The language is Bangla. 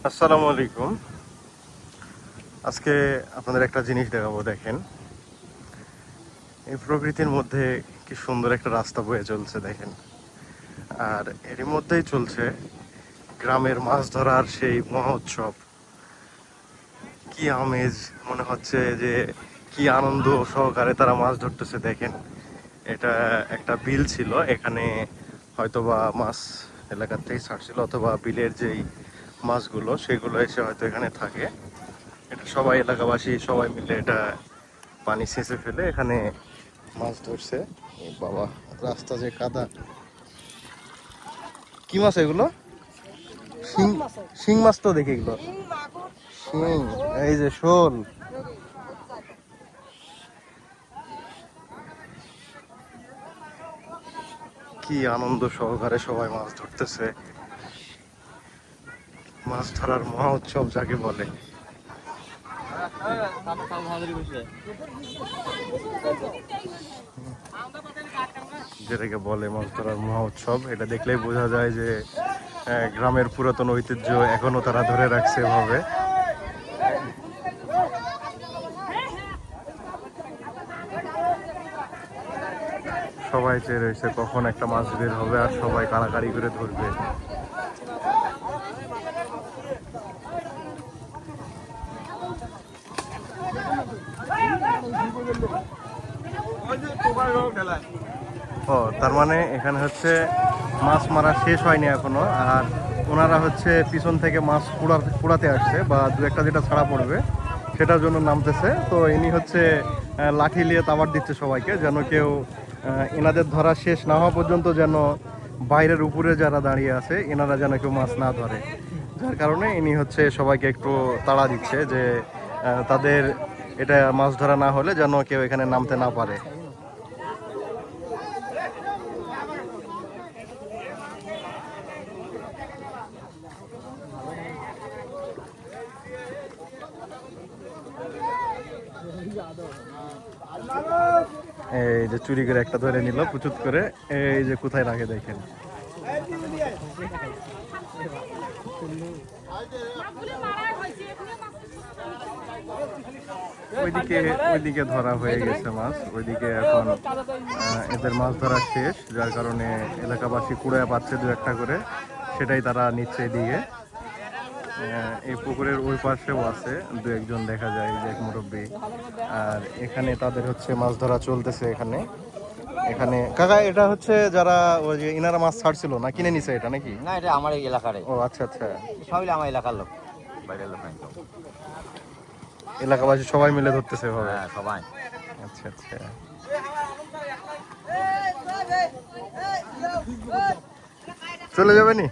আসসালামু আলাইকুম। আজকে আপনাদের একটা জিনিস দেখাবো। দেখেন, এই প্রকৃতির মধ্যে কি সুন্দর একটা রাস্তা বয়ে চলছে দেখেন। আর এরই মধ্যেই চলছে গ্রামের মাছ ধরার সেই মহোৎসব। কি আমেজ, মনে হচ্ছে যে কি আনন্দ সহকারে তারা মাছ ধরতেছে। দেখেন, এটা একটা বিল ছিল, এখানে হয়তোবা মাছ এলাকার থেকে ছাড়ছিল, অথবা বিলের যেই মাছগুলো সেগুলো এসে হয়তো এখানে থাকে। এটা সবাই এলাকাবাসী সবাই মিলে এটা পানি ছেঁচে ফেলে এখানে মাছ ধরছে। এ বাবা, রাস্তা যে কাদা! কি মাছ এগুলো? শিং? শিং মাছ তো দেখি এগুলো। শিং, এই যে শোল। কি আনন্দ সহকারে সবাই মাছ ধরতেছে। মাছ ধরার মহা উৎসব যাকে বলে। যেটাকে বলে মাছ ধরার মহা উৎসব, এটা দেখলেই বোঝা যায় যে গ্রামের পুরাতন ঐতিহ্য এখনো তারা ধরে রাখছে এভাবে। সবাই চেয়ে রয়েছে কখন একটা মাছ বের হবে আর সবাই কাড়াকাড়ি করে ধরবে। ও, তার মানে এখানে হচ্ছে মাছ মারা শেষ হয়নি এখনো, আর ওনারা হচ্ছে পিছন থেকে মাছ কুড়াতে আসছে, বা দু একটা যেটা ছাড়া পড়বে সেটার জন্য নামতেছে। তো ইনি হচ্ছে লাঠি নিয়ে তাবার দিচ্ছে সবাইকে, যেন কেউ এনাদের ধরা শেষ না হওয়া পর্যন্ত যেন বাইরের উপরে যারা দাঁড়িয়ে আছে এনারা যেন কেউ মাছ না ধরে। যার কারণে ইনি হচ্ছে সবাইকে একটু তাড়া দিচ্ছে যে তাদের এটা মাছ ধরা না হলে যেন কেউ এখানে নামতে না পারে। এই যে চুরি করে একটা ধরে নিল পুচুত করে, এই যে কোথায় রাখে দেখেন। ওইদিকে ধরা হয়ে গেছে মাছ, ওইদিকে এখন এদের মাছ ধরা শেষ, যার কারণে এলাকাবাসী কুড়ায় পাচ্ছে দু একটা করে, সেটাই তারা নিচ্ছে এদিকে। এই পুকুরের ওই পাশেও আছে দু একজন দেখা যায়, যে এক মুরব্বী। আর এখানে তাদের হচ্ছে মাছ ধরা চলতেছে এখানে। এখানে কাকা, এটা হচ্ছে যারা ওই যে ইনারা মাছ ছাড়ছিল না, কিনে নিছে এটা নাকি? না, এটা আমার এই এলাকার। ও আচ্ছা আচ্ছা, সবই আমার এলাকার লোক, বাইরের লোক নাই তো। এলাকাবাসী সবাই মিলে ধরতেছে ভাবে। হ্যাঁ, সবাই। আচ্ছা আচ্ছা, চলে যাবে নি?